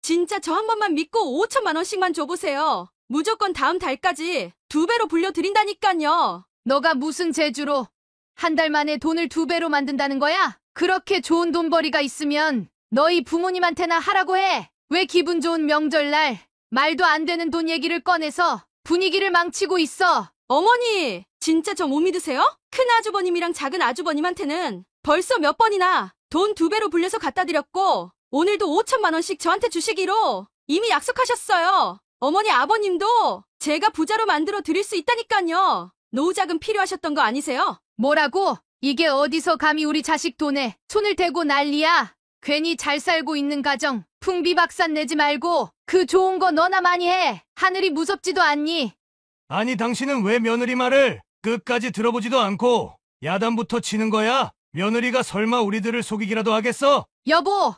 진짜 저 한 번만 믿고 5천만 원씩만 줘보세요. 무조건 다음 달까지 2배로 불려드린다니깐요. 너가 무슨 재주로 한 달 만에 돈을 2배로 만든다는 거야? 그렇게 좋은 돈벌이가 있으면 너희 부모님한테나 하라고 해. 왜 기분 좋은 명절날 말도 안 되는 돈 얘기를 꺼내서 분위기를 망치고 있어. 어머니, 진짜 저 못 믿으세요? 큰 아주버님이랑 작은 아주버님한테는 벌써 몇 번이나 돈 2배로 불려서 갖다 드렸고 오늘도 5천만 원씩 저한테 주시기로 이미 약속하셨어요. 어머니 아버님도 제가 부자로 만들어 드릴 수 있다니깐요. 노후자금 필요하셨던 거 아니세요? 뭐라고? 이게 어디서 감히 우리 자식 돈에 손을 대고 난리야. 괜히 잘 살고 있는 가정 풍비박산 내지 말고 그 좋은 거 너나 많이 해. 하늘이 무섭지도 않니? 아니 당신은 왜 며느리 말을 끝까지 들어보지도 않고 야단부터 치는 거야? 며느리가 설마 우리들을 속이기라도 하겠어? 여보,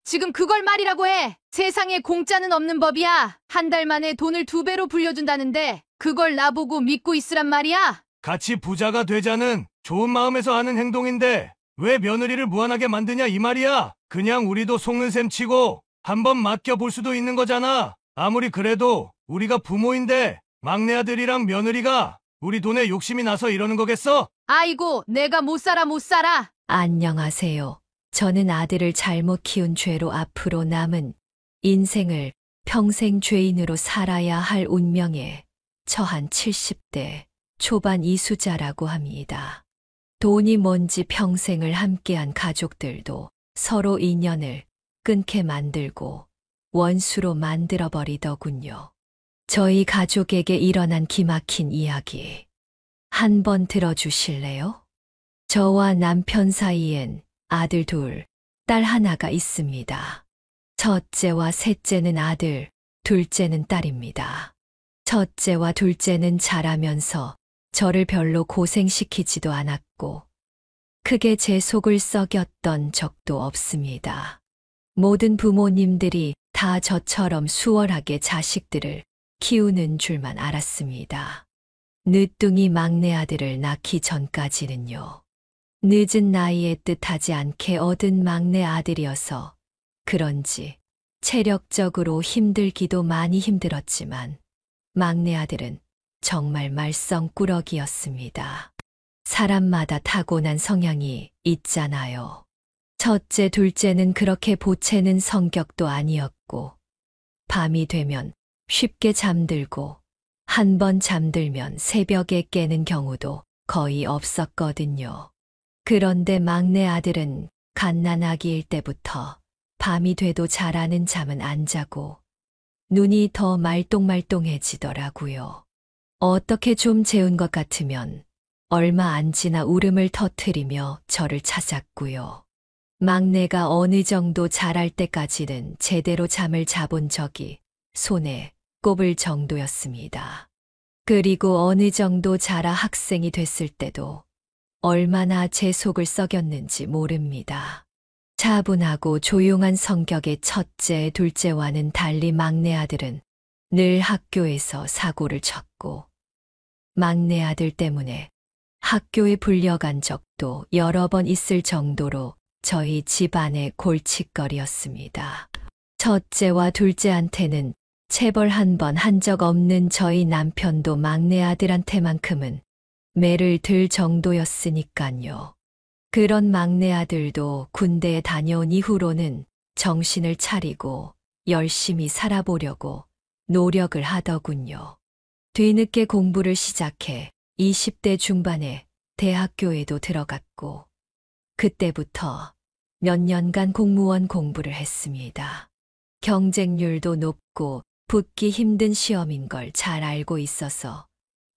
지금 그걸 말이라고 해. 세상에 공짜는 없는 법이야. 한 달 만에 돈을 2배로 불려준다는데 그걸 나보고 믿고 있으란 말이야? 같이 부자가 되자는 좋은 마음에서 하는 행동인데 왜 며느리를 무한하게 만드냐 이 말이야. 그냥 우리도 속는 셈 치고 한번 맡겨볼 수도 있는 거잖아. 아무리 그래도 우리가 부모인데 막내 아들이랑 며느리가 우리 돈에 욕심이 나서 이러는 거겠어? 아이고, 내가 못 살아 못 살아. 안녕하세요. 저는 아들을 잘못 키운 죄로 앞으로 남은 인생을 평생 죄인으로 살아야 할 운명에 처한 70대 초반 이수자라고 합니다. 돈이 뭔지 평생을 함께한 가족들도 서로 인연을 끊게 만들고 원수로 만들어버리더군요. 저희 가족에게 일어난 기막힌 이야기 한번 들어주실래요? 저와 남편 사이엔 아들 2, 딸 1가 있습니다. 첫째와 셋째는 아들, 둘째는 딸입니다. 첫째와 둘째는 자라면서 저를 별로 고생시키지도 않았고 크게 제 속을 썩였던 적도 없습니다. 모든 부모님들이 다 저처럼 수월하게 자식들을 키우는 줄만 알았습니다. 늦둥이 막내 아들을 낳기 전까지는요. 늦은 나이에 뜻하지 않게 얻은 막내 아들이어서 그런지 체력적으로 힘들기도 많이 힘들었지만 막내 아들은 정말 말썽꾸러기였습니다. 사람마다 타고난 성향이 있잖아요. 첫째, 둘째는 그렇게 보채는 성격도 아니었고 밤이 되면 쉽게 잠들고 한 번 잠들면 새벽에 깨는 경우도 거의 없었거든요. 그런데 막내 아들은 갓난아기일 때부터 밤이 돼도 자라는 잠은 안 자고 눈이 더 말똥말똥해지더라고요. 어떻게 좀 재운 것 같으면 얼마 안 지나 울음을 터뜨리며 저를 찾았고요. 막내가 어느 정도 자랄 때까지는 제대로 잠을 자본 적이 손에 꼽을 정도였습니다. 그리고 어느 정도 자라 학생이 됐을 때도 얼마나 제 속을 썩였는지 모릅니다. 차분하고 조용한 성격의 첫째, 둘째와는 달리 막내 아들은 늘 학교에서 사고를 쳤고 막내 아들 때문에 학교에 불려간 적도 여러 번 있을 정도로 저희 집안의 골칫거리였습니다. 첫째와 둘째한테는 체벌 한 번 한 적 없는 저희 남편도 막내 아들한테만큼은 매를 들 정도였으니깐요. 그런 막내 아들도 군대에 다녀온 이후로는 정신을 차리고 열심히 살아보려고 노력을 하더군요. 뒤늦게 공부를 시작해 20대 중반에 대학교에도 들어갔고 그때부터 몇 년간 공무원 공부를 했습니다. 경쟁률도 높고 붙기 힘든 시험인 걸 잘 알고 있어서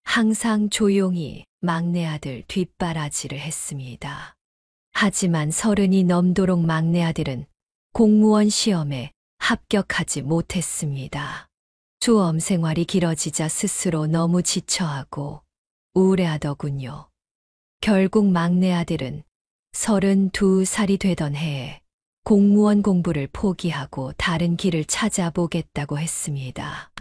항상 조용히 막내 아들 뒷바라지를 했습니다. 하지만 30이 넘도록 막내 아들은 공무원 시험에 합격하지 못했습니다. 수험 생활이 길어지자 스스로 너무 지쳐하고 우울해하더군요. 결국 막내 아들은 32살이 되던 해에 공무원 공부를 포기하고 다른 길을 찾아보겠다고 했습니다.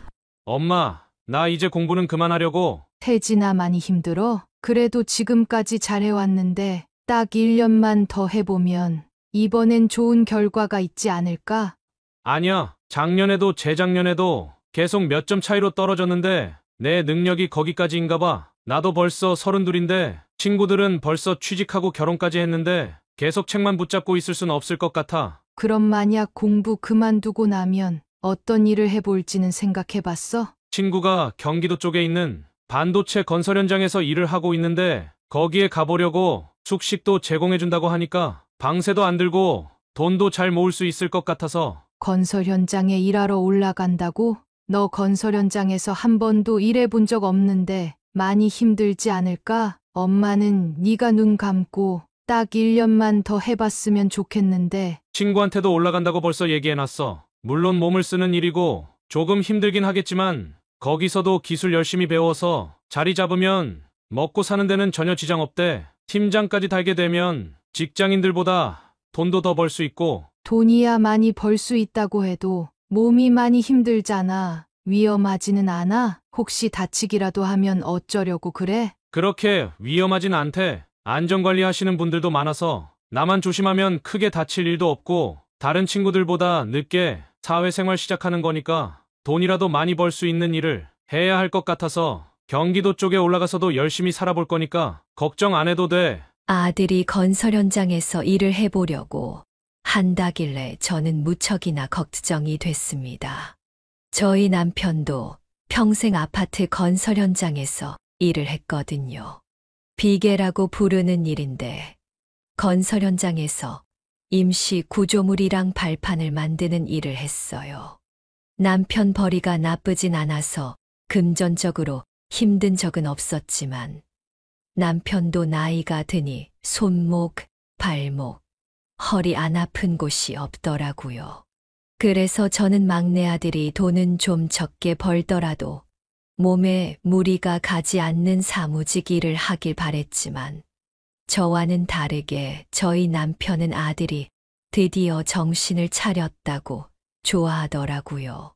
엄마, 나 이제 공부는 그만하려고. 태진아, 많이 힘들어? 그래도 지금까지 잘해왔는데 딱 1년만 더 해보면 이번엔 좋은 결과가 있지 않을까? 아니야, 작년에도 재작년에도 계속 몇 점 차이로 떨어졌는데 내 능력이 거기까지인가 봐. 나도 벌써 32인데 친구들은 벌써 취직하고 결혼까지 했는데 계속 책만 붙잡고 있을 순 없을 것 같아. 그럼 만약 공부 그만두고 나면 어떤 일을 해볼지는 생각해봤어? 친구가 경기도 쪽에 있는 반도체 건설 현장에서 일을 하고 있는데 거기에 가보려고 숙식도 제공해준다고 하니까 방세도 안 들고 돈도 잘 모을 수 있을 것 같아서. 건설 현장에 일하러 올라간다고? 너 건설 현장에서 한 번도 일해본 적 없는데 많이 힘들지 않을까? 엄마는 네가 눈 감고 딱 1년만 더 해봤으면 좋겠는데. 친구한테도 올라간다고 벌써 얘기해놨어. 물론 몸을 쓰는 일이고 조금 힘들긴 하겠지만 거기서도 기술 열심히 배워서 자리 잡으면 먹고 사는 데는 전혀 지장 없대. 팀장까지 달게 되면 직장인들보다 돈도 더 벌 수 있고. 돈이야 많이 벌 수 있다고 해도 몸이 많이 힘들잖아. 위험하지는 않아? 혹시 다치기라도 하면 어쩌려고 그래? 그렇게 위험하진 않대. 안전관리 하시는 분들도 많아서 나만 조심하면 크게 다칠 일도 없고 다른 친구들보다 늦게 사회생활 시작하는 거니까 돈이라도 많이 벌 수 있는 일을 해야 할 것 같아서 경기도 쪽에 올라가서도 열심히 살아볼 거니까 걱정 안 해도 돼. 아들이 건설 현장에서 일을 해보려고 한다길래 저는 무척이나 걱정이 됐습니다. 저희 남편도 평생 아파트 건설 현장에서 일을 했거든요. 비계라고 부르는 일인데 건설 현장에서 임시 구조물이랑 발판을 만드는 일을 했어요. 남편 벌이가 나쁘진 않아서 금전적으로 힘든 적은 없었지만 남편도 나이가 드니 손목, 발목, 허리 안 아픈 곳이 없더라고요. 그래서 저는 막내 아들이 돈은 좀 적게 벌더라도 몸에 무리가 가지 않는 사무직 일을 하길 바랬지만 저와는 다르게 저희 남편은 아들이 드디어 정신을 차렸다고 좋아하더라고요.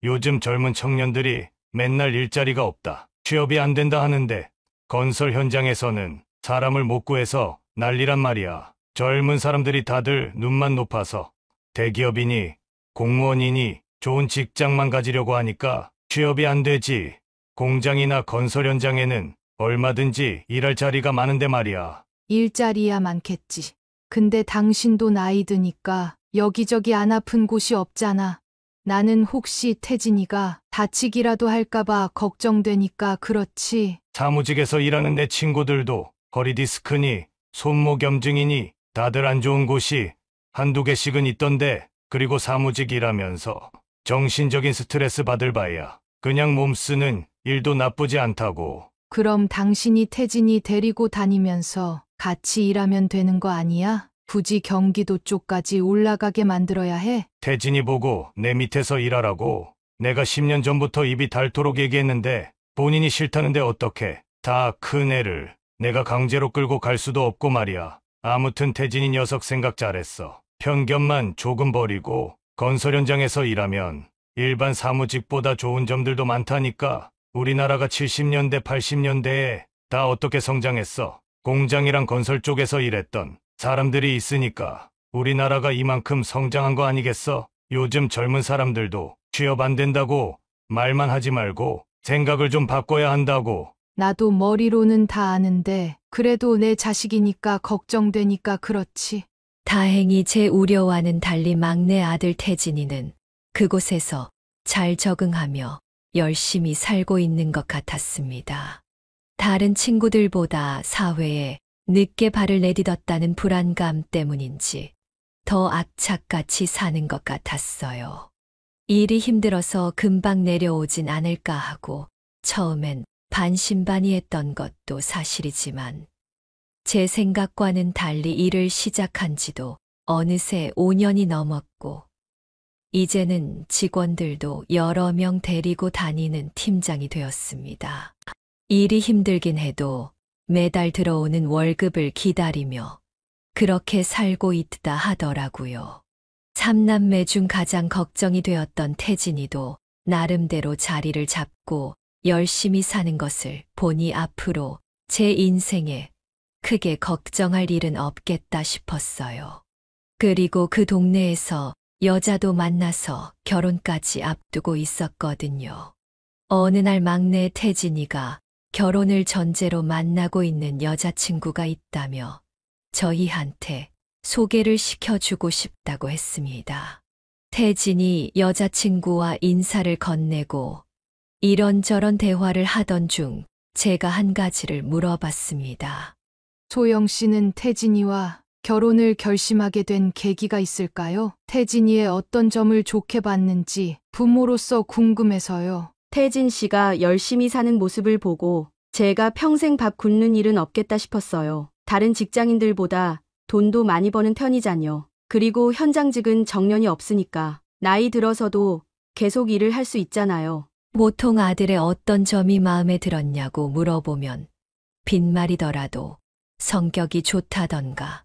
요즘 젊은 청년들이 맨날 일자리가 없다, 취업이 안 된다 하는데 건설 현장에서는 사람을 못 구해서 난리란 말이야. 젊은 사람들이 다들 눈만 높아서 대기업이니 공무원이니 좋은 직장만 가지려고 하니까 취업이 안 되지. 공장이나 건설 현장에는 얼마든지 일할 자리가 많은데 말이야. 일자리야 많겠지. 근데 당신도 나이 드니까 여기저기 안 아픈 곳이 없잖아. 나는 혹시 태진이가 다치기라도 할까봐 걱정되니까 그렇지. 사무직에서 일하는 내 친구들도 허리 디스크니 손목 염증이니 다들 안 좋은 곳이 한두 개씩은 있던데, 그리고 사무직 일하면서 정신적인 스트레스 받을 바에야 그냥 몸 쓰는 일도 나쁘지 않다고. 그럼 당신이 태진이 데리고 다니면서 같이 일하면 되는 거 아니야? 굳이 경기도 쪽까지 올라가게 만들어야 해? 태진이 보고 내 밑에서 일하라고 내가 10년 전부터 입이 닳도록 얘기했는데 본인이 싫다는데 어떡해. 다 큰 애를 내가 강제로 끌고 갈 수도 없고 말이야. 아무튼 태진이 녀석 생각 잘했어. 편견만 조금 버리고 건설 현장에서 일하면 일반 사무직보다 좋은 점들도 많다니까. 우리나라가 70년대, 80년대에 다 어떻게 성장했어? 공장이랑 건설 쪽에서 일했던 사람들이 있으니까 우리나라가 이만큼 성장한 거 아니겠어? 요즘 젊은 사람들도 취업 안 된다고 말만 하지 말고 생각을 좀 바꿔야 한다고. 나도 머리로는 다 아는데 그래도 내 자식이니까 걱정되니까 그렇지. 다행히 제 우려와는 달리 막내 아들 태진이는 그곳에서 잘 적응하며 열심히 살고 있는 것 같았습니다. 다른 친구들보다 사회에 늦게 발을 내딛었다는 불안감 때문인지 더 악착같이 사는 것 같았어요. 일이 힘들어서 금방 내려오진 않을까 하고 처음엔 반신반의했던 것도 사실이지만 제 생각과는 달리 일을 시작한 지도 어느새 5년이 넘었고 이제는 직원들도 여러 명 데리고 다니는 팀장이 되었습니다. 일이 힘들긴 해도 매달 들어오는 월급을 기다리며 그렇게 살고 있다 하더라고요. 3남매 중 가장 걱정이 되었던 태진이도 나름대로 자리를 잡고 열심히 사는 것을 보니 앞으로 제 인생에 크게 걱정할 일은 없겠다 싶었어요. 그리고 그 동네에서 여자도 만나서 결혼까지 앞두고 있었거든요. 어느 날 막내 태진이가 결혼을 전제로 만나고 있는 여자친구가 있다며 저희한테 소개를 시켜주고 싶다고 했습니다. 태진이 여자친구와 인사를 건네고 이런저런 대화를 하던 중 제가 한 가지를 물어봤습니다. 소영 씨는 태진이와 결혼을 결심하게 된 계기가 있을까요? 태진이의 어떤 점을 좋게 봤는지 부모로서 궁금해서요. 태진 씨가 열심히 사는 모습을 보고 제가 평생 밥 굶는 일은 없겠다 싶었어요. 다른 직장인들보다 돈도 많이 버는 편이잖요. 그리고 현장직은 정년이 없으니까 나이 들어서도 계속 일을 할 수 있잖아요. 보통 아들의 어떤 점이 마음에 들었냐고 물어보면 빈말이더라도 성격이 좋다던가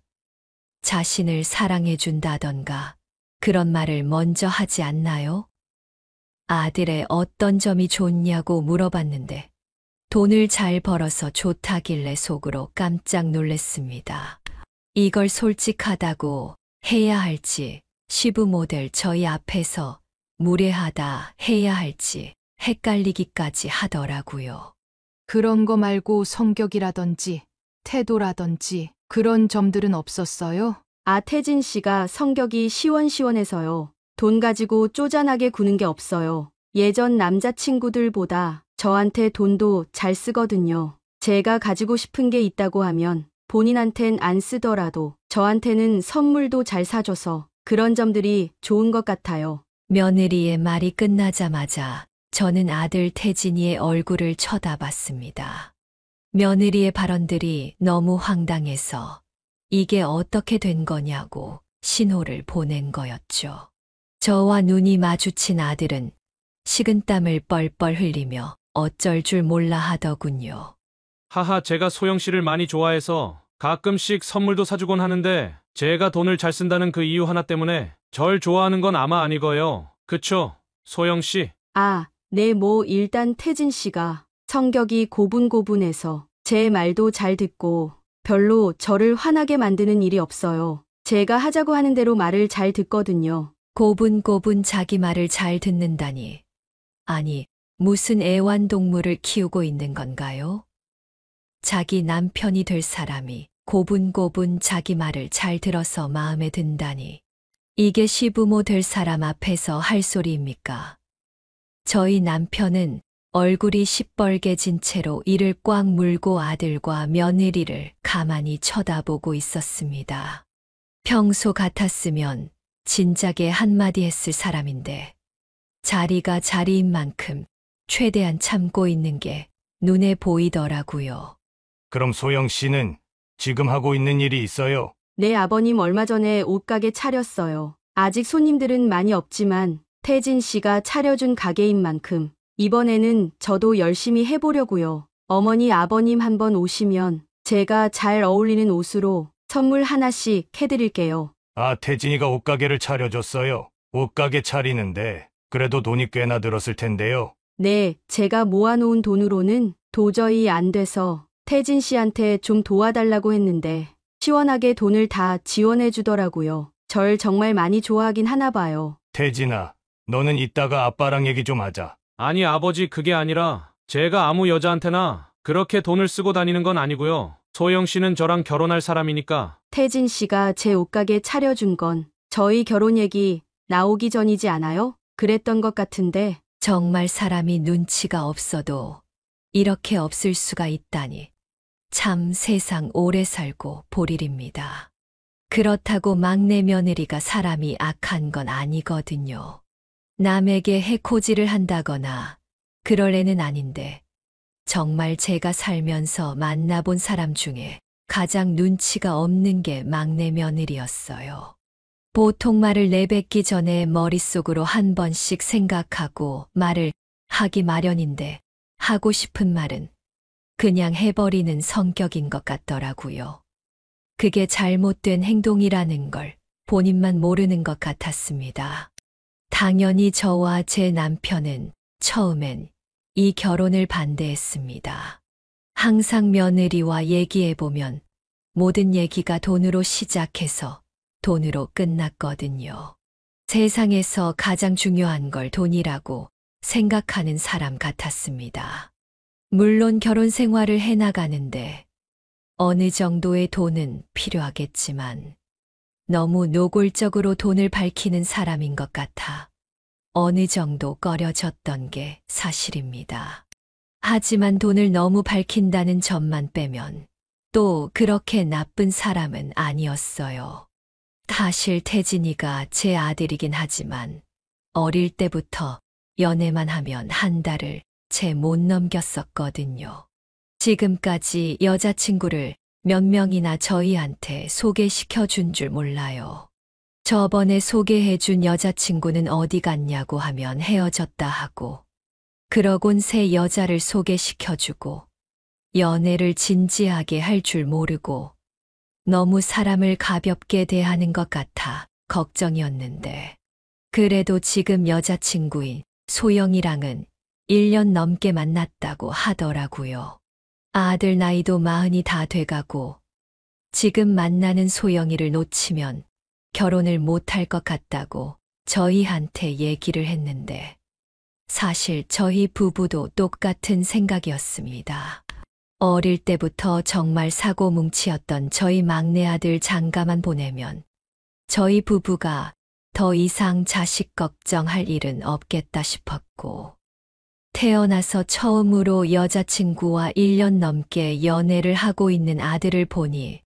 자신을 사랑해준다던가 그런 말을 먼저 하지 않나요? 아들의 어떤 점이 좋냐고 물어봤는데 돈을 잘 벌어서 좋다길래 속으로 깜짝 놀랐습니다. 이걸 솔직하다고 해야 할지 시부모들 저희 앞에서 무례하다 해야 할지 헷갈리기까지 하더라고요. 그런 거 말고 성격이라든지 태도라든지 그런 점들은 없었어요? 태진 씨가 성격이 시원시원해서요. 돈 가지고 쪼잔하게 구는 게 없어요. 예전 남자친구들보다 저한테 돈도 잘 쓰거든요. 제가 가지고 싶은 게 있다고 하면 본인한텐 안 쓰더라도 저한테는 선물도 잘 사줘서 그런 점들이 좋은 것 같아요. 며느리의 말이 끝나자마자 저는 아들 태진이의 얼굴을 쳐다봤습니다. 며느리의 발언들이 너무 황당해서 이게 어떻게 된 거냐고 신호를 보낸 거였죠. 저와 눈이 마주친 아들은 식은땀을 뻘뻘 흘리며 어쩔 줄 몰라 하더군요. 하하, 제가 소영 씨를 많이 좋아해서 가끔씩 선물도 사주곤 하는데 제가 돈을 잘 쓴다는 그 이유 하나 때문에 절 좋아하는 건 아마 아니고요. 그쵸, 소영 씨? 네, 일단 태진 씨가 성격이 고분고분해서 제 말도 잘 듣고 별로 저를 화나게 만드는 일이 없어요. 제가 하자고 하는 대로 말을 잘 듣거든요. 고분고분 자기 말을 잘 듣는다니. 아니, 무슨 애완동물을 키우고 있는 건가요? 자기 남편이 될 사람이 고분고분 자기 말을 잘 들어서 마음에 든다니. 이게 시부모 될 사람 앞에서 할 소리입니까? 저희 남편은 얼굴이 시뻘개진 채로 이를 꽉 물고 아들과 며느리를 가만히 쳐다보고 있었습니다. 평소 같았으면 진작에 한마디 했을 사람인데 자리가 자리인 만큼 최대한 참고 있는 게 눈에 보이더라고요. 그럼 소영 씨는 지금 하고 있는 일이 있어요? 네, 아버님 얼마 전에 옷가게 차렸어요. 아직 손님들은 많이 없지만 태진 씨가 차려준 가게인 만큼 이번에는 저도 열심히 해보려고요. 어머니, 아버님 한번 오시면 제가 잘 어울리는 옷으로 선물 하나씩 해드릴게요. 태진이가 옷가게를 차려줬어요. 옷가게 차리는데 그래도 돈이 꽤나 들었을 텐데요. 네, 제가 모아놓은 돈으로는 도저히 안 돼서 태진 씨한테 좀 도와달라고 했는데 시원하게 돈을 다 지원해 주더라고요. 절 정말 많이 좋아하긴 하나 봐요. 태진아, 너는 이따가 아빠랑 얘기 좀 하자. 아니, 아버지, 그게 아니라 제가 아무 여자한테나 그렇게 돈을 쓰고 다니는 건 아니고요. 소영 씨는 저랑 결혼할 사람이니까. 태진 씨가 제 옷가게 차려준 건 저희 결혼 얘기 나오기 전이지 않아요? 그랬던 것 같은데. 정말 사람이 눈치가 없어도 이렇게 없을 수가 있다니. 참 세상 오래 살고 보릴입니다. 그렇다고 막내 며느리가 사람이 악한 건 아니거든요. 남에게 해코지를 한다거나 그럴 애는 아닌데 정말 제가 살면서 만나본 사람 중에 가장 눈치가 없는 게 막내 며느리였어요. 보통 말을 내뱉기 전에 머릿속으로 한 번씩 생각하고 말을 하기 마련인데 하고 싶은 말은 그냥 해버리는 성격인 것 같더라고요. 그게 잘못된 행동이라는 걸 본인만 모르는 것 같았습니다. 당연히 저와 제 남편은 처음엔 이 결혼을 반대했습니다. 항상 며느리와 얘기해보면 모든 얘기가 돈으로 시작해서 돈으로 끝났거든요. 세상에서 가장 중요한 걸 돈이라고 생각하는 사람 같았습니다. 물론 결혼 생활을 해나가는데 어느 정도의 돈은 필요하겠지만 너무 노골적으로 돈을 밝히는 사람인 것 같아 어느 정도 꺼려졌던 게 사실입니다. 하지만 돈을 너무 밝힌다는 점만 빼면 또 그렇게 나쁜 사람은 아니었어요. 사실 태진이가 제 아들이긴 하지만 어릴 때부터 연애만 하면 한 달을 채 못 넘겼었거든요. 지금까지 여자친구를 몇 명이나 저희한테 소개시켜 준 줄 몰라요. 저번에 소개해 준 여자친구는 어디 갔냐고 하면 헤어졌다 하고, 그러곤 새 여자를 소개시켜 주고, 연애를 진지하게 할 줄 모르고, 너무 사람을 가볍게 대하는 것 같아 걱정이었는데, 그래도 지금 여자친구인 소영이랑은 1년 넘게 만났다고 하더라고요. 아들 나이도 40이 다 돼가고, 지금 만나는 소영이를 놓치면 결혼을 못할 것 같다고 저희한테 얘기를 했는데, 사실 저희 부부도 똑같은 생각이었습니다. 어릴 때부터 정말 사고뭉치였던 저희 막내 아들 장가만 보내면 저희 부부가 더 이상 자식 걱정할 일은 없겠다 싶었고, 태어나서 처음으로 여자친구와 1년 넘게 연애를 하고 있는 아들을 보니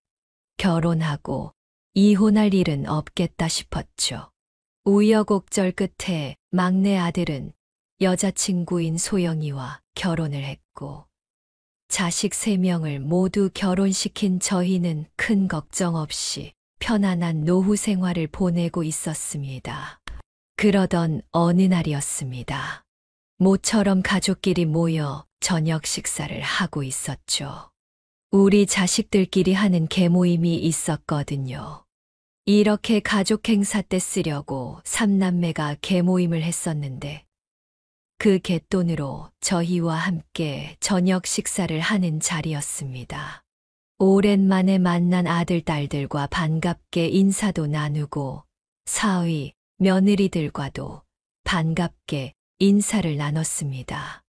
결혼하고 이혼할 일은 없겠다 싶었죠. 우여곡절 끝에 막내 아들은 여자친구인 소영이와 결혼을 했고, 자식 3명을 모두 결혼시킨 저희는 큰 걱정 없이 편안한 노후 생활을 보내고 있었습니다. 그러던 어느 날이었습니다. 모처럼 가족끼리 모여 저녁 식사를 하고 있었죠. 우리 자식들끼리 하는 개모임이 있었거든요. 이렇게 가족 행사 때 쓰려고 3남매가 개모임을 했었는데, 그 갯돈으로 저희와 함께 저녁 식사를 하는 자리였습니다. 오랜만에 만난 아들, 딸들과 반갑게 인사도 나누고 사위, 며느리들과도 반갑게 인사를 나눴습니다.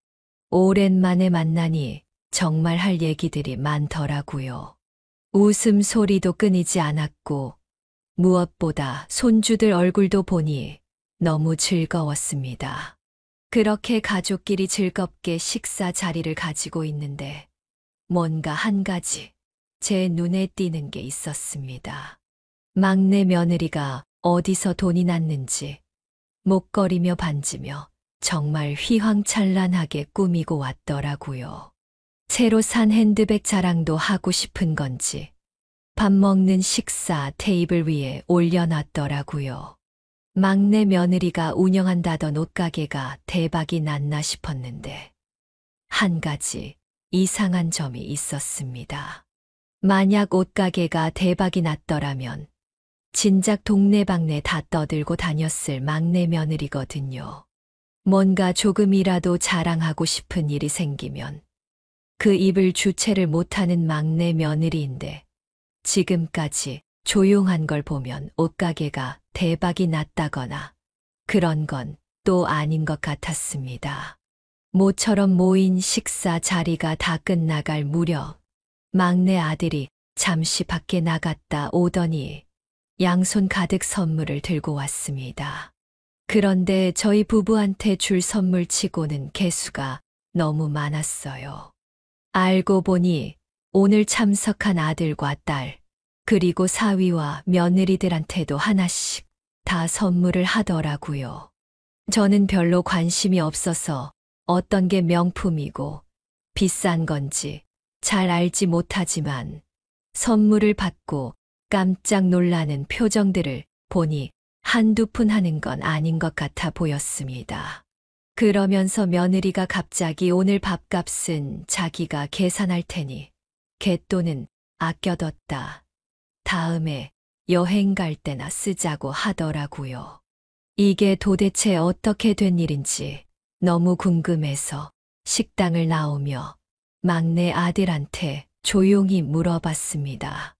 오랜만에 만나니 정말 할 얘기들이 많더라고요. 웃음소리도 끊이지 않았고, 무엇보다 손주들 얼굴도 보니 너무 즐거웠습니다. 그렇게 가족끼리 즐겁게 식사 자리를 가지고 있는데 뭔가 한 가지 제 눈에 띄는 게 있었습니다. 막내 며느리가 어디서 돈이 났는지 목걸이며 반지며 정말 휘황찬란하게 꾸미고 왔더라고요. 새로 산 핸드백 자랑도 하고 싶은 건지 밥 먹는 식사 테이블 위에 올려놨더라고요. 막내 며느리가 운영한다던 옷가게가 대박이 났나 싶었는데 한 가지 이상한 점이 있었습니다. 만약 옷가게가 대박이 났더라면 진작 동네방네 다 떠들고 다녔을 막내 며느리거든요. 뭔가 조금이라도 자랑하고 싶은 일이 생기면 그 입을 주체를 못하는 막내 며느리인데, 지금까지 조용한 걸 보면 옷가게가 대박이 났다거나 그런 건 또 아닌 것 같았습니다. 모처럼 모인 식사 자리가 다 끝나갈 무렵 막내 아들이 잠시 밖에 나갔다 오더니 양손 가득 선물을 들고 왔습니다. 그런데 저희 부부한테 줄 선물치고는 개수가 너무 많았어요. 알고 보니 오늘 참석한 아들과 딸, 그리고 사위와 며느리들한테도 하나씩 다 선물을 하더라고요. 저는 별로 관심이 없어서 어떤 게 명품이고 비싼 건지 잘 알지 못하지만 선물을 받고 깜짝 놀라는 표정들을 보니 한두 푼 하는 건 아닌 것 같아 보였습니다. 그러면서 며느리가 갑자기 오늘 밥값은 자기가 계산할 테니 갯돈은 아껴뒀다. 다음에 여행 갈 때나 쓰자고 하더라고요. 이게 도대체 어떻게 된 일인지 너무 궁금해서 식당을 나오며 막내 아들한테 조용히 물어봤습니다.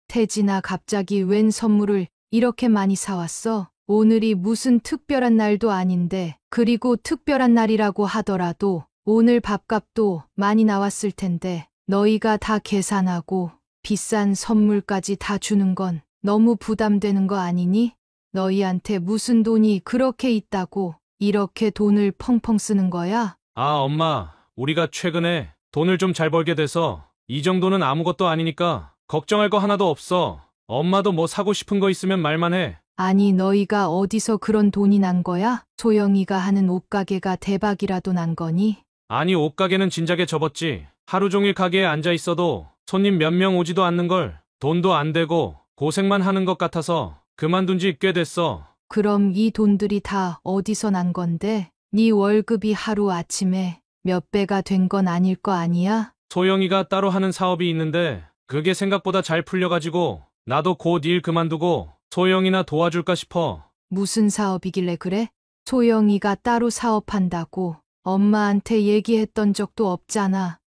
태진아, 갑자기 웬 선물을 이렇게 많이 사왔어? 오늘이 무슨 특별한 날도 아닌데, 그리고 특별한 날이라고 하더라도 오늘 밥값도 많이 나왔을 텐데 너희가 다 계산하고 비싼 선물까지 다 주는 건 너무 부담되는 거 아니니? 너희한테 무슨 돈이 그렇게 있다고 이렇게 돈을 펑펑 쓰는 거야? 아, 엄마, 우리가 최근에 돈을 좀 잘 벌게 돼서 이 정도는 아무것도 아니니까 걱정할 거 하나도 없어. 엄마도 뭐 사고 싶은 거 있으면 말만 해. 아니, 너희가 어디서 그런 돈이 난 거야? 소영이가 하는 옷가게가 대박이라도 난 거니? 아니, 옷가게는 진작에 접었지. 하루 종일 가게에 앉아 있어도 손님 몇 명 오지도 않는 걸 돈도 안 되고 고생만 하는 것 같아서 그만둔 지 꽤 됐어. 그럼 이 돈들이 다 어디서 난 건데? 네 월급이 하루 아침에 몇 배가 된 건 아닐 거 아니야? 소영이가 따로 하는 사업이 있는데 그게 생각보다 잘 풀려가지고 나도 곧 일 그만두고 소영이나 도와줄까 싶어. 무슨 사업이길래 그래? 소영이가 따로 사업한다고 엄마한테 얘기했던 적도 없잖아.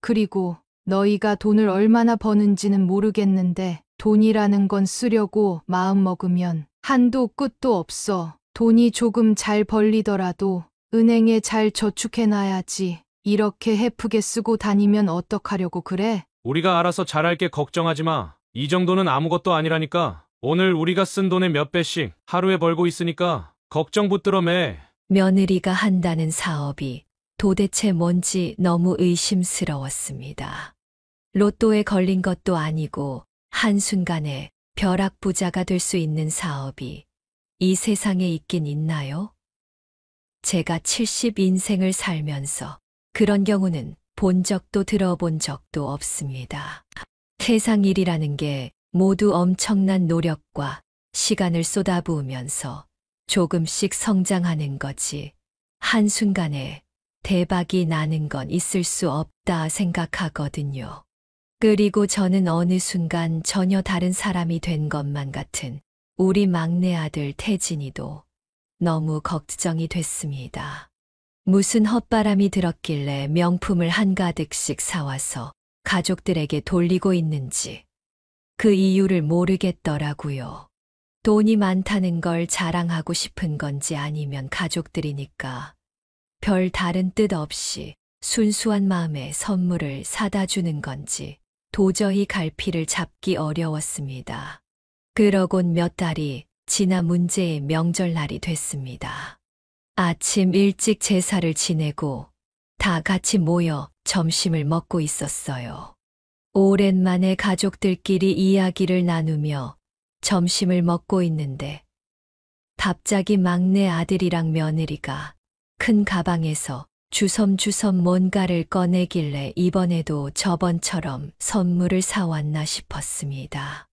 그리고 너희가 돈을 얼마나 버는지는 모르겠는데 돈이라는 건 쓰려고 마음먹으면 한도 끝도 없어. 돈이 조금 잘 벌리더라도 은행에 잘 저축해놔야지. 이렇게 헤프게 쓰고 다니면 어떡하려고 그래? 우리가 알아서 잘할게, 걱정하지 마. 이 정도는 아무것도 아니라니까. 오늘 우리가 쓴 돈의 몇 배씩 하루에 벌고 있으니까 걱정 붙들어 매. 며느리가 한다는 사업이 도대체 뭔지 너무 의심스러웠습니다. 로또에 걸린 것도 아니고 한순간에 벼락부자가 될 수 있는 사업이 이 세상에 있긴 있나요? 제가 70인생을 살면서 그런 경우는 본 적도 들어본 적도 없습니다. 세상 일이라는 게 모두 엄청난 노력과 시간을 쏟아부으면서 조금씩 성장하는 거지. 한순간에 대박이 나는 건 있을 수 없다 생각하거든요. 그리고 저는 어느 순간 전혀 다른 사람이 된 것만 같은 우리 막내 아들 태진이도 너무 걱정이 됐습니다. 무슨 헛바람이 들었길래 명품을 한가득씩 사와서 가족들에게 돌리고 있는지 그 이유를 모르겠더라고요. 돈이 많다는 걸 자랑하고 싶은 건지 아니면 가족들이니까 별 다른 뜻 없이 순수한 마음에 선물을 사다 주는 건지 도저히 갈피를 잡기 어려웠습니다. 그러곤 몇 달이 지나 문제의 명절날이 됐습니다. 아침 일찍 제사를 지내고 다 같이 모여 점심을 먹고 있었어요. 오랜만에 가족들끼리 이야기를 나누며 점심을 먹고 있는데 갑자기 막내 아들이랑 며느리가 큰 가방에서 주섬주섬 뭔가를 꺼내길래 이번에도 저번처럼 선물을 사왔나 싶었습니다.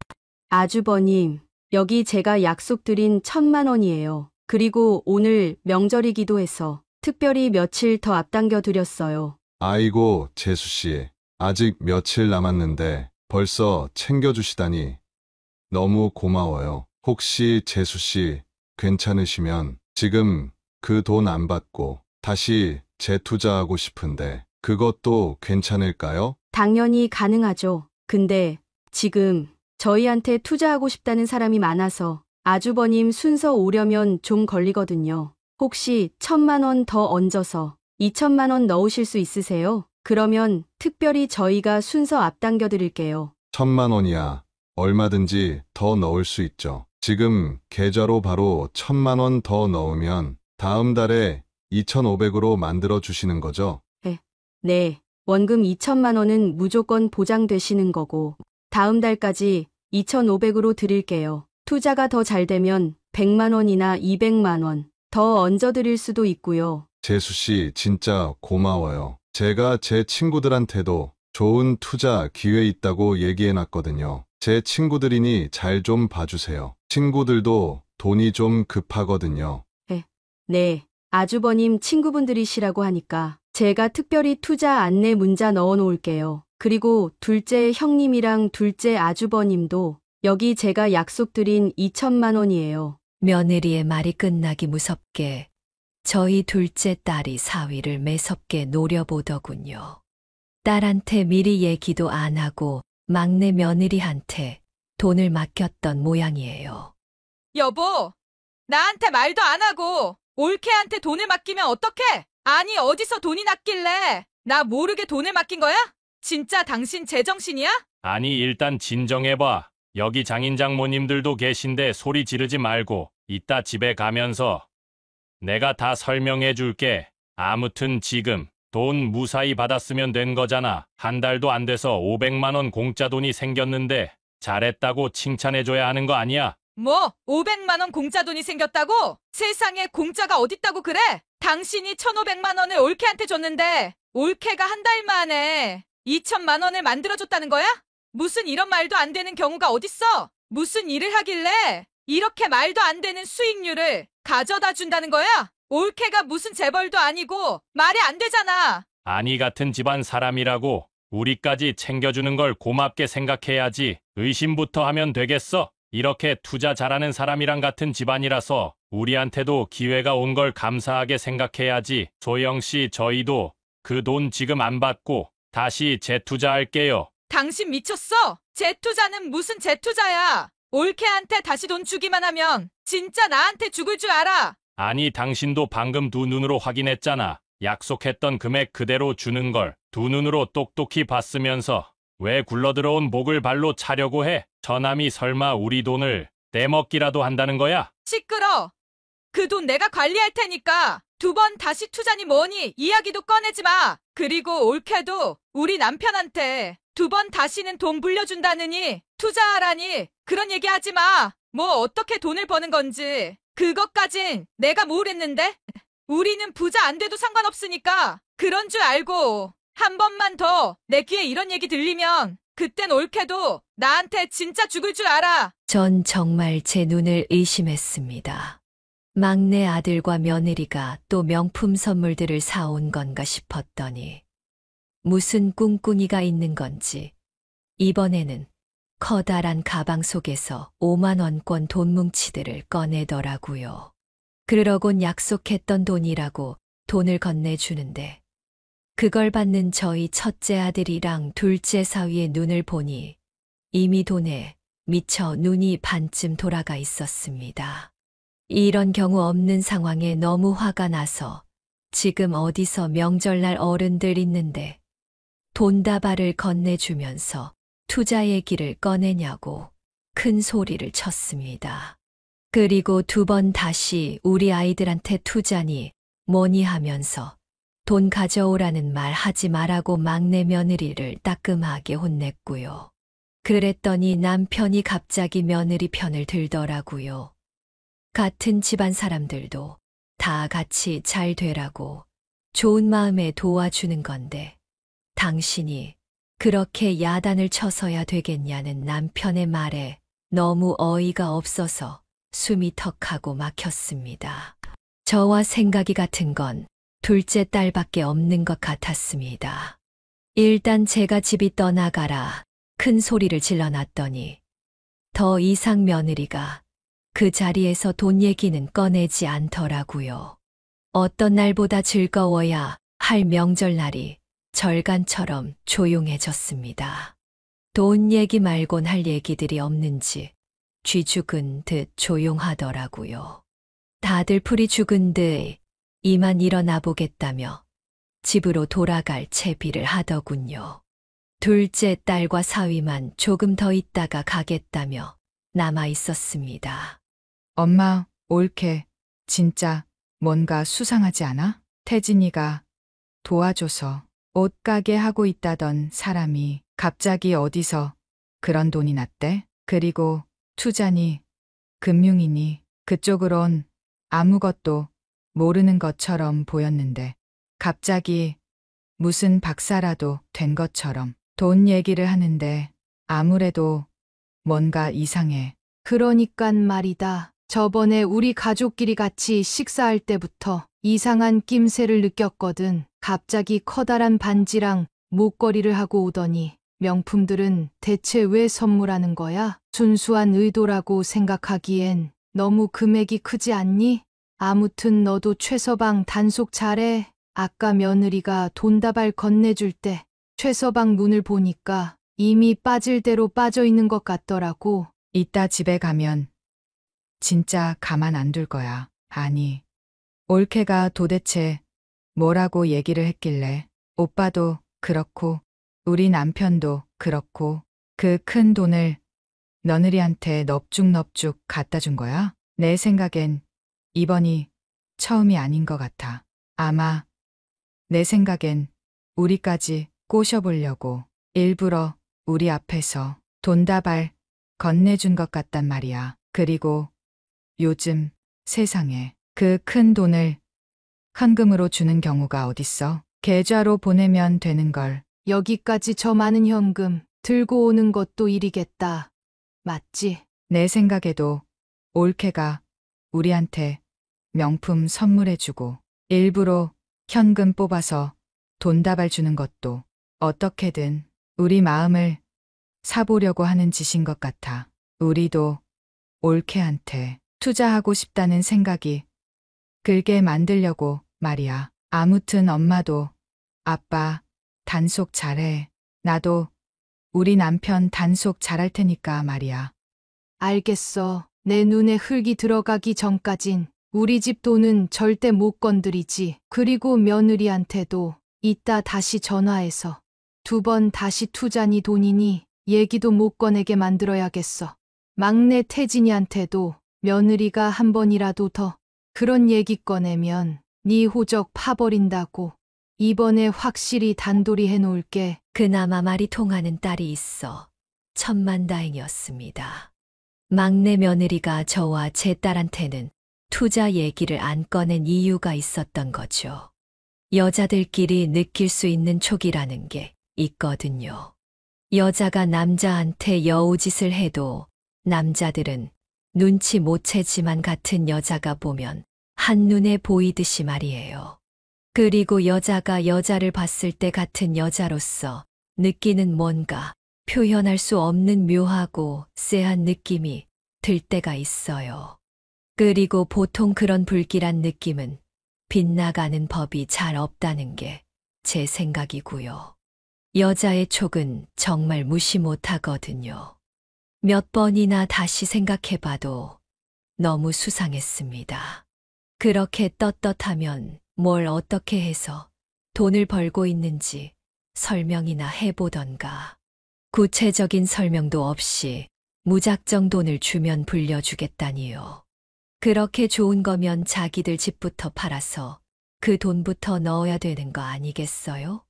아주버님, 여기 제가 약속드린 1,000만 원이에요. 그리고 오늘 명절이기도 해서 특별히 며칠 더 앞당겨 드렸어요. 아이고, 재수씨. 아직 며칠 남았는데 벌써 챙겨주시다니 너무 고마워요. 혹시 재수씨 괜찮으시면 지금 그 돈 안 받고 다시 재투자하고 싶은데 그것도 괜찮을까요? 당연히 가능하죠. 근데 지금 저희한테 투자하고 싶다는 사람이 많아서 아주버님 순서 오려면 좀 걸리거든요. 혹시 1,000만 원 더 얹어서 2,000만 원 넣으실 수 있으세요? 그러면 특별히 저희가 순서 앞당겨 드릴게요. 1,000만 원이야. 얼마든지 더 넣을 수 있죠. 지금 계좌로 바로 1,000만 원 더 넣으면 다음 달에 2,500으로 만들어 주시는 거죠? 네, 원금 2,000만 원은 무조건 보장되시는 거고 다음 달까지 2,500으로 드릴게요. 투자가 더 잘 되면 100만 원이나 200만 원 더 얹어 드릴 수도 있고요. 재수씨 진짜 고마워요. 제가 제 친구들한테도 좋은 투자 기회 있다고 얘기해놨거든요. 제 친구들이니 잘 좀 봐주세요. 친구들도 돈이 좀 급하거든요. 네, 아주버님 친구분들이시라고 하니까 제가 특별히 투자 안내 문자 넣어 놓을게요. 그리고 둘째 형님이랑 둘째 아주버님도 여기 제가 약속드린 2,000만 원이에요. 며느리의 말이 끝나기 무섭게 저희 둘째 딸이 사위를 매섭게 노려보더군요. 딸한테 미리 얘기도 안 하고 막내 며느리한테 돈을 맡겼던 모양이에요. 여보, 나한테 말도 안 하고 올케한테 돈을 맡기면 어떡해? 아니, 어디서 돈이 났길래 나 모르게 돈을 맡긴 거야? 진짜 당신 제정신이야? 아니, 일단 진정해봐. 여기 장인 장모님들도 계신데 소리 지르지 말고 이따 집에 가면서 내가 다 설명해 줄게. 아무튼 지금 돈 무사히 받았으면 된 거잖아. 한 달도 안 돼서 500만 원 공짜 돈이 생겼는데 잘했다고 칭찬해줘야 하는 거 아니야? 뭐 500만 원 공짜 돈이 생겼다고? 세상에 공짜가 어딨다고 그래? 당신이 1,500만 원을 올케한테 줬는데 올케가 한 달 만에 2천만 원을 만들어줬다는 거야? 무슨 이런 말도 안 되는 경우가 어딨어? 무슨 일을 하길래 이렇게 말도 안 되는 수익률을 가져다 준다는 거야? 올케가 무슨 재벌도 아니고 말이 안 되잖아. 아니, 같은 집안 사람이라고 우리까지 챙겨주는 걸 고맙게 생각해야지. 의심부터 하면 되겠어? 이렇게 투자 잘하는 사람이랑 같은 집안이라서 우리한테도 기회가 온 걸 감사하게 생각해야지. 소영 씨, 저희도 그 돈 지금 안 받고 다시 재투자할게요. 당신 미쳤어? 재투자는 무슨 재투자야? 올케한테 다시 돈 주기만 하면 진짜 나한테 죽을 줄 알아. 아니, 당신도 방금 두 눈으로 확인했잖아. 약속했던 금액 그대로 주는 걸 두 눈으로 똑똑히 봤으면서 왜 굴러들어온 목을 발로 차려고 해? 저남이 설마 우리 돈을 떼먹기라도 한다는 거야? 시끄러. 그 돈 내가 관리할 테니까 두 번 다시 투자니 뭐니 이야기도 꺼내지 마. 그리고 올케도 우리 남편한테 두 번 다시는 돈 불려준다느니 투자하라니 그런 얘기 하지 마. 뭐 어떻게 돈을 버는 건지 그것까진 내가 모르겠는데. 우리는 부자 안 돼도 상관없으니까 그런 줄 알고 한 번만 더 내 귀에 이런 얘기 들리면 그땐 올케도 나한테 진짜 죽을 줄 알아. 전 정말 제 눈을 의심했습니다. 막내 아들과 며느리가 또 명품 선물들을 사온 건가 싶었더니 무슨 꿍꿍이가 있는 건지 이번에는 커다란 가방 속에서 5만 원권 돈 뭉치들을 꺼내더라고요. 그러곤 약속했던 돈이라고 돈을 건네주는데 그걸 받는 저희 첫째 아들이랑 둘째 사위의 눈을 보니 이미 돈에 미쳐 눈이 반쯤 돌아가 있었습니다. 이런 경우 없는 상황에 너무 화가 나서 지금 어디서 명절날 어른들 있는데 돈다발을 건네주면서 투자 얘기를 꺼내냐고 큰 소리를 쳤습니다. 그리고 두 번 다시 우리 아이들한테 투자니 뭐니 하면서 돈 가져오라는 말 하지 말라고 막내 며느리를 따끔하게 혼냈고요. 그랬더니 남편이 갑자기 며느리 편을 들더라고요. 같은 집안 사람들도 다 같이 잘 되라고 좋은 마음에 도와주는 건데 당신이 그렇게 야단을 쳐서야 되겠냐는 남편의 말에 너무 어이가 없어서 숨이 턱하고 막혔습니다. 저와 생각이 같은 건 둘째 딸밖에 없는 것 같았습니다. 일단 제가 집이 떠나가라 큰 소리를 질러놨더니 더 이상 며느리가 그 자리에서 돈 얘기는 꺼내지 않더라고요. 어떤 날보다 즐거워야 할 명절날이 절간처럼 조용해졌습니다. 돈 얘기 말곤 할 얘기들이 없는지 쥐 죽은 듯 조용하더라고요. 다들 풀이 죽은 듯 이만 일어나 보겠다며 집으로 돌아갈 채비를 하더군요. 둘째 딸과 사위만 조금 더 있다가 가겠다며 남아 있었습니다. 엄마, 올케, 진짜 뭔가 수상하지 않아? 태진이가 도와줘서 옷가게 하고 있다던 사람이 갑자기 어디서 그런 돈이 났대? 그리고 투자니, 금융이니 그쪽으론 아무것도 모르는 것처럼 보였는데 갑자기 무슨 박사라도 된 것처럼 돈 얘기를 하는데 아무래도 뭔가 이상해. 그러니깐 말이다. 저번에 우리 가족끼리 같이 식사할 때부터 이상한 낌새를 느꼈거든. 갑자기 커다란 반지랑 목걸이를 하고 오더니 명품들은 대체 왜 선물하는 거야? 순수한 의도라고 생각하기엔 너무 금액이 크지 않니? 아무튼 너도 최서방 단속 잘해. 아까 며느리가 돈다발 건네줄 때 최서방 눈을 보니까 이미 빠질 대로 빠져 있는 것 같더라고. 이따 집에 가면 진짜 가만 안 둘 거야. 아니, 올케가 도대체 뭐라고 얘기를 했길래 오빠도 그렇고 우리 남편도 그렇고 그 큰 돈을 며느리한테 넙죽넙죽 갖다 준 거야? 내 생각엔 이번이 처음이 아닌 것 같아. 아마 내 생각엔 우리까지 꼬셔보려고 일부러 우리 앞에서 돈다발 건네준 것 같단 말이야. 그리고 요즘 세상에 그 큰 돈을 현금으로 주는 경우가 어딨어? 계좌로 보내면 되는 걸. 여기까지 저 많은 현금 들고 오는 것도 일이겠다. 맞지? 내 생각에도 올케가 우리한테 명품 선물해주고 일부러 현금 뽑아서 돈다발 주는 것도 어떻게든 우리 마음을 사보려고 하는 짓인 것 같아. 우리도 올케한테 투자하고 싶다는 생각이 들게 만들려고 말이야. 아무튼 엄마도 아빠 단속 잘해. 나도 우리 남편 단속 잘할 테니까 말이야. 알겠어. 내 눈에 흙이 들어가기 전까진 우리 집 돈은 절대 못 건드리지. 그리고 며느리한테도 이따 다시 전화해서 2번 다시 투자니 돈이니 얘기도 못 꺼내게 만들어야겠어. 막내 태진이한테도 며느리가 한 번이라도 더 그런 얘기 꺼내면 네 호적 파버린다고 이번에 확실히 단돌이 해놓을게. 그나마 말이 통하는 딸이 있어 천만다행이었습니다. 막내 며느리가 저와 제 딸한테는 투자 얘기를 안 꺼낸 이유가 있었던 거죠. 여자들끼리 느낄 수 있는 촉이라는 게 있거든요. 여자가 남자한테 여우짓을 해도 남자들은 눈치 못 채지만 같은 여자가 보면 한눈에 보이듯이 말이에요. 그리고 여자가 여자를 봤을 때 같은 여자로서 느끼는 뭔가 표현할 수 없는 묘하고 쎄한 느낌이 들 때가 있어요. 그리고 보통 그런 불길한 느낌은 빗나가는 법이 잘 없다는 게 제 생각이고요. 여자의 촉은 정말 무시 못하거든요. 몇 번이나 다시 생각해봐도 너무 수상했습니다. 그렇게 떳떳하면 뭘 어떻게 해서 돈을 벌고 있는지 설명이나 해보던가. 구체적인 설명도 없이 무작정 돈을 주면 불려주겠다니요. 그렇게 좋은 거면 자기들 집부터 팔아서 그 돈부터 넣어야 되는 거 아니겠어요?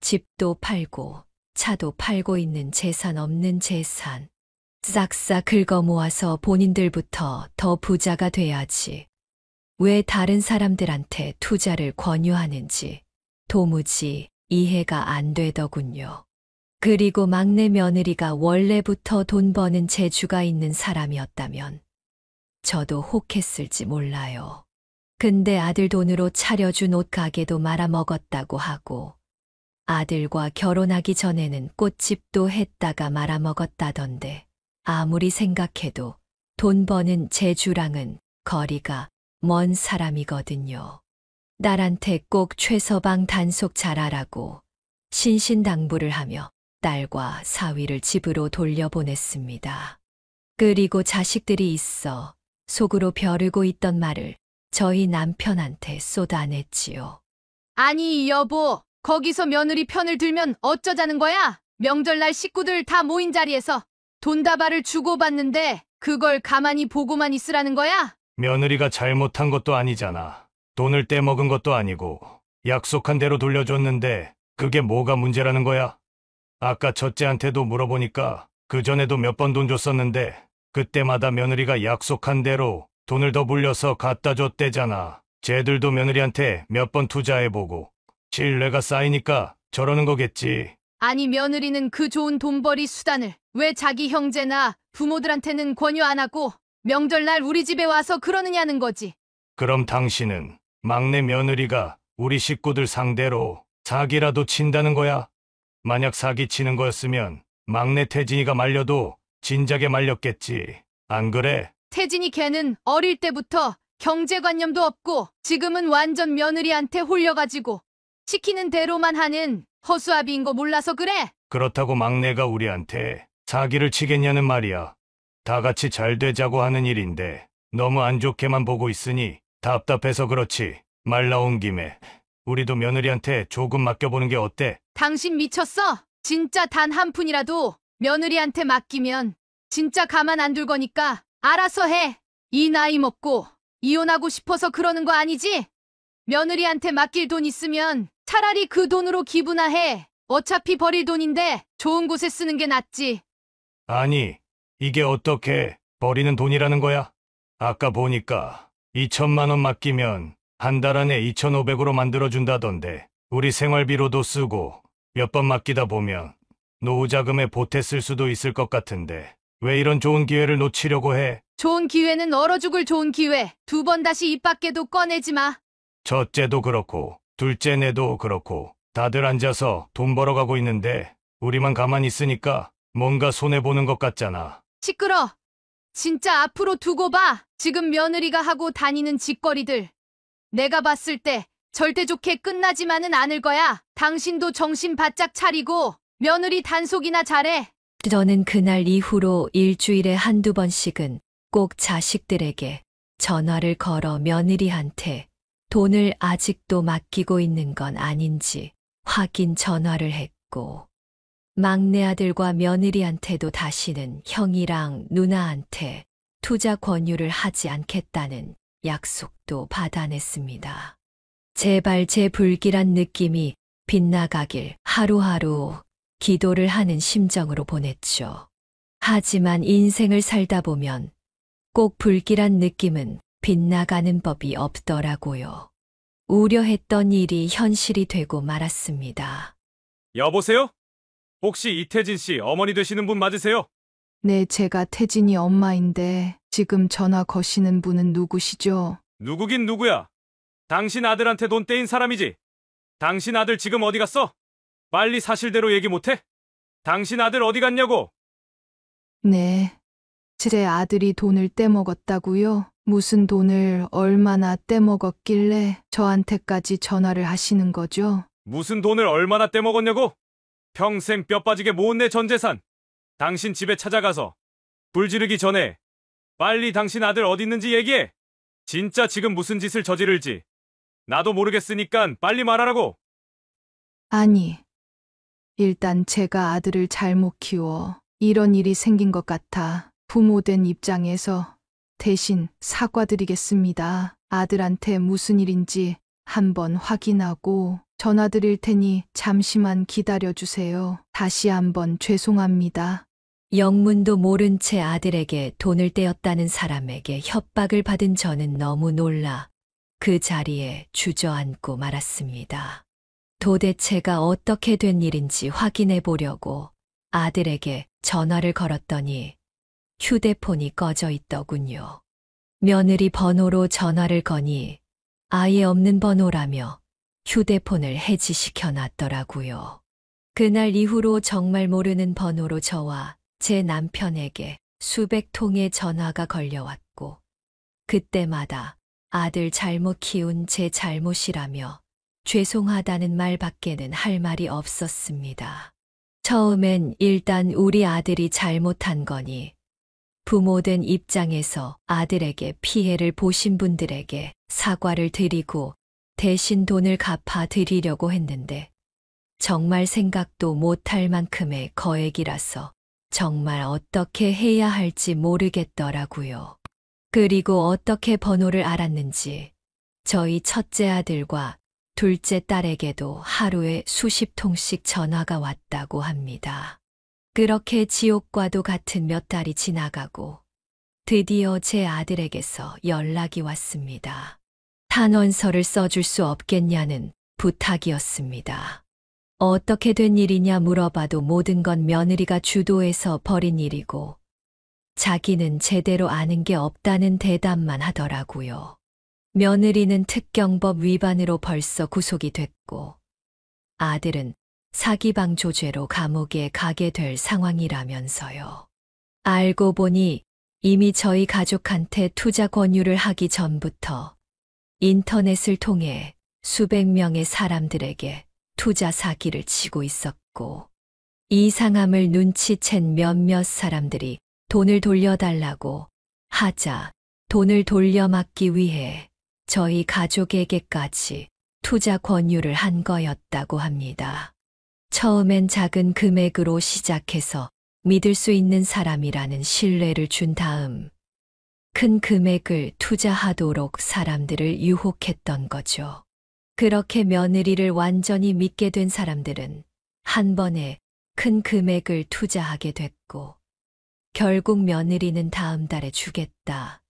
집도 팔고 차도 팔고 있는 재산 없는 재산 싹싹 긁어 모아서 본인들부터 더 부자가 돼야지. 왜 다른 사람들한테 투자를 권유하는지 도무지 이해가 안 되더군요. 그리고 막내 며느리가 원래부터 돈 버는 재주가 있는 사람이었다면 저도 혹했을지 몰라요. 근데 아들 돈으로 차려준 옷가게도 말아먹었다고 하고 아들과 결혼하기 전에는 꽃집도 했다가 말아먹었다던데 아무리 생각해도 돈 버는 재주랑은 거리가 먼 사람이거든요. 딸한테 꼭 최서방 단속 잘하라고 신신당부를 하며 딸과 사위를 집으로 돌려보냈습니다. 그리고 자식들이 있어 속으로 벼르고 있던 말을 저희 남편한테 쏟아냈지요. 아니 여보, 거기서 며느리 편을 들면 어쩌자는 거야? 명절날 식구들 다 모인 자리에서 돈다발을 주고받는데 그걸 가만히 보고만 있으라는 거야? 며느리가 잘못한 것도 아니잖아. 돈을 떼먹은 것도 아니고 약속한 대로 돌려줬는데 그게 뭐가 문제라는 거야? 아까 첫째한테도 물어보니까 그전에도 몇 번 돈 줬었는데 그때마다 며느리가 약속한 대로 돈을 더 물려서 갖다 줬대잖아. 쟤들도 며느리한테 몇 번 투자해보고 신뢰가 쌓이니까 저러는 거겠지. 아니 며느리는 그 좋은 돈벌이 수단을 왜 자기 형제나 부모들한테는 권유 안 하고 명절날 우리 집에 와서 그러느냐는 거지. 그럼 당신은 막내 며느리가 우리 식구들 상대로 사기라도 친다는 거야? 만약 사기 치는 거였으면 막내 태진이가 말려도 진작에 말렸겠지. 안 그래? 태진이 걔는 어릴 때부터 경제관념도 없고 지금은 완전 며느리한테 홀려가지고 시키는 대로만 하는 허수아비인 거 몰라서 그래? 그렇다고 막내가 우리한테 사기를 치겠냐는 말이야. 다 같이 잘 되자고 하는 일인데 너무 안 좋게만 보고 있으니 답답해서 그렇지. 말 나온 김에 우리도 며느리한테 조금 맡겨보는 게 어때? 당신 미쳤어? 진짜 단 한 푼이라도 며느리한테 맡기면 진짜 가만 안 둘 거니까 알아서 해. 이 나이 먹고 이혼하고 싶어서 그러는 거 아니지? 며느리한테 맡길 돈 있으면 차라리 그 돈으로 기부나 해. 어차피 버릴 돈인데 좋은 곳에 쓰는 게 낫지. 아니, 이게 어떻게 버리는 돈이라는 거야? 아까 보니까 2천만 원 맡기면 한 달 안에 2,500으로 만들어준다던데 우리 생활비로도 쓰고 몇 번 맡기다 보면 노후 자금에 보태 쓸 수도 있을 것 같은데 왜 이런 좋은 기회를 놓치려고 해? 좋은 기회는 얼어 죽을 좋은 기회. 2번 다시 입 밖에도 꺼내지 마. 첫째도 그렇고 둘째 내도 그렇고 다들 앉아서 돈 벌어가고 있는데 우리만 가만히 있으니까 뭔가 손해보는 것 같잖아. 시끄러. 진짜 앞으로 두고 봐. 지금 며느리가 하고 다니는 짓거리들. 내가 봤을 때 절대 좋게 끝나지만은 않을 거야. 당신도 정신 바짝 차리고 며느리 단속이나 잘해. 저는 그날 이후로 일주일에 한두 번씩은 꼭 자식들에게 전화를 걸어 며느리한테 돈을 아직도 맡기고 있는 건 아닌지 확인 전화를 했고, 막내 아들과 며느리한테도 다시는 형이랑 누나한테 투자 권유를 하지 않겠다는 약속도 받아냈습니다. 제발 제 불길한 느낌이 빗나가길 하루하루 기도를 하는 심정으로 보냈죠. 하지만 인생을 살다 보면 꼭 불길한 느낌은 빗나가는 법이 없더라고요. 우려했던 일이 현실이 되고 말았습니다. 여보세요? 혹시 이태진 씨 어머니 되시는 분 맞으세요? 네, 제가 태진이 엄마인데 지금 전화 거시는 분은 누구시죠? 누구긴 누구야? 당신 아들한테 돈 떼인 사람이지. 당신 아들 지금 어디 갔어? 빨리 사실대로 얘기 못해? 당신 아들 어디 갔냐고? 네, 제 아들이 돈을 떼먹었다고요? 무슨 돈을 얼마나 떼먹었길래 저한테까지 전화를 하시는 거죠? 무슨 돈을 얼마나 떼먹었냐고? 평생 뼈 빠지게 모은 내 전 재산. 당신 집에 찾아가서 불 지르기 전에 빨리 당신 아들 어디 있는지 얘기해. 진짜 지금 무슨 짓을 저지를지 나도 모르겠으니까 빨리 말하라고. 아니, 일단 제가 아들을 잘못 키워 이런 일이 생긴 것 같아 부모된 입장에서 대신 사과드리겠습니다. 아들한테 무슨 일인지 한번 확인하고 전화 드릴 테니 잠시만 기다려주세요. 다시 한번 죄송합니다. 영문도 모른 채 아들에게 돈을 떼었다는 사람에게 협박을 받은 저는 너무 놀라 그 자리에 주저앉고 말았습니다. 도대체가 어떻게 된 일인지 확인해 보려고 아들에게 전화를 걸었더니 휴대폰이 꺼져 있더군요. 며느리 번호로 전화를 거니 아예 없는 번호라며 휴대폰을 해지시켜 놨더라고요. 그날 이후로 정말 모르는 번호로 저와 제 남편에게 수백 통의 전화가 걸려왔고, 그때마다 아들 잘못 키운 제 잘못이라며 죄송하다는 말밖에는 할 말이 없었습니다. 처음엔 일단 우리 아들이 잘못한 거니 부모된 입장에서 아들에게 피해를 보신 분들에게 사과를 드리고 대신 돈을 갚아 드리려고 했는데 정말 생각도 못할 만큼의 거액이라서 정말 어떻게 해야 할지 모르겠더라고요. 그리고 어떻게 번호를 알았는지 저희 첫째 아들과 둘째 딸에게도 하루에 수십 통씩 전화가 왔다고 합니다. 그렇게 지옥과도 같은 몇 달이 지나가고 드디어 제 아들에게서 연락이 왔습니다. 탄원서를 써줄 수 없겠냐는 부탁이었습니다. 어떻게 된 일이냐 물어봐도 모든 건 며느리가 주도해서 벌인 일이고 자기는 제대로 아는 게 없다는 대답만 하더라고요. 며느리는 특경법 위반으로 벌써 구속이 됐고 아들은 사기방조죄로 감옥에 가게 될 상황이라면서요. 알고 보니 이미 저희 가족한테 투자 권유를 하기 전부터 인터넷을 통해 수백 명의 사람들에게 투자 사기를 치고 있었고 이상함을 눈치챈 몇몇 사람들이 돈을 돌려달라고 하자 돈을 돌려막기 위해 저희 가족에게까지 투자 권유를 한 거였다고 합니다. 처음엔 작은 금액으로 시작해서 믿을 수 있는 사람이라는 신뢰를 준 다음 큰 금액을 투자하도록 사람들을 유혹했던 거죠. 그렇게 며느리를 완전히 믿게 된 사람들은 한 번에 큰 금액을 투자하게 됐고 결국 며느리는 다음 달에 주겠다,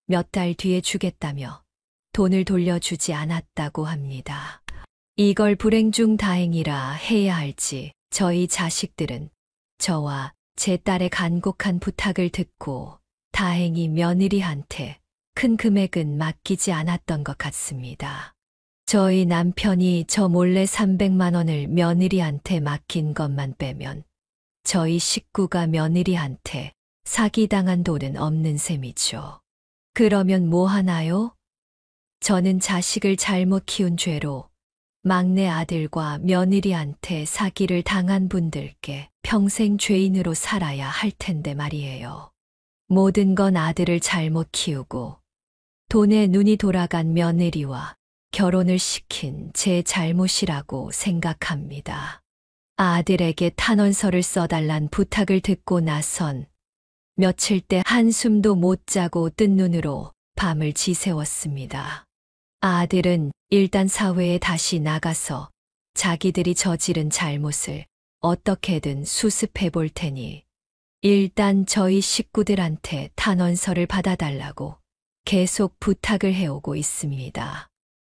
몇 달 뒤에 주겠다며 돈을 돌려주지 않았다고 합니다. 이걸 불행 중 다행이라 해야 할지 저희 자식들은 저와 제 딸의 간곡한 부탁을 듣고 다행히 며느리한테 큰 금액은 맡기지 않았던 것 같습니다. 저희 남편이 저 몰래 300만 원을 며느리한테 맡긴 것만 빼면 저희 식구가 며느리한테 사기당한 돈은 없는 셈이죠. 그러면 뭐 하나요? 저는 자식을 잘못 키운 죄로 막내 아들과 며느리한테 사기를 당한 분들께 평생 죄인으로 살아야 할 텐데 말이에요. 모든 건 아들을 잘못 키우고 돈에 눈이 돌아간 며느리와 결혼을 시킨 제 잘못이라고 생각합니다. 아들에게 탄원서를 써달란 부탁을 듣고 나선 며칠 때 한숨도 못 자고 뜬 눈으로 밤을 지새웠습니다. 아들은 일단 사회에 다시 나가서 자기들이 저지른 잘못을 어떻게든 수습해 볼 테니 일단 저희 식구들한테 탄원서를 받아달라고 계속 부탁을 해오고 있습니다.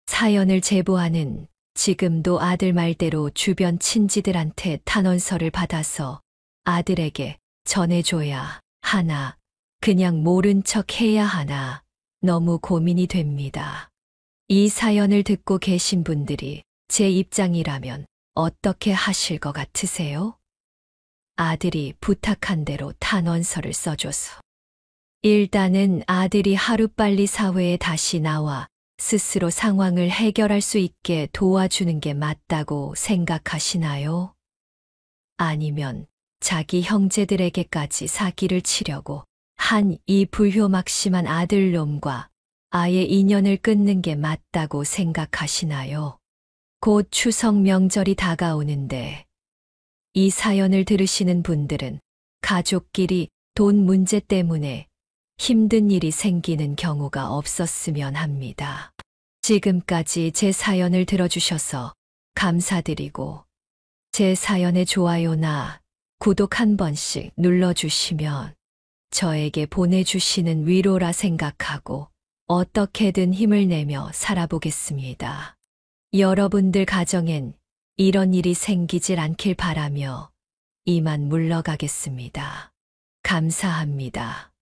사연을 제보하는 지금도 아들 말대로 주변 친지들한테 탄원서를 받아서 아들에게 전해줘야 하나, 그냥 모른 척 해야 하나 너무 고민이 됩니다. 이 사연을 듣고 계신 분들이 제 입장이라면 어떻게 하실 것 같으세요? 아들이 부탁한 대로 탄원서를 써줘서 일단은 아들이 하루빨리 사회에 다시 나와 스스로 상황을 해결할 수 있게 도와주는 게 맞다고 생각하시나요? 아니면 자기 형제들에게까지 사기를 치려고 한 이 불효막심한 아들놈과 아예 인연을 끊는 게 맞다고 생각하시나요? 곧 추석 명절이 다가오는데 이 사연을 들으시는 분들은 가족끼리 돈 문제 때문에 힘든 일이 생기는 경우가 없었으면 합니다. 지금까지 제 사연을 들어주셔서 감사드리고 제 사연에 좋아요나 구독 한 번씩 눌러주시면 저에게 보내주시는 위로라 생각하고 어떻게든 힘을 내며 살아보겠습니다. 여러분들 가정엔 이런 일이 생기질 않길 바라며 이만 물러가겠습니다. 감사합니다.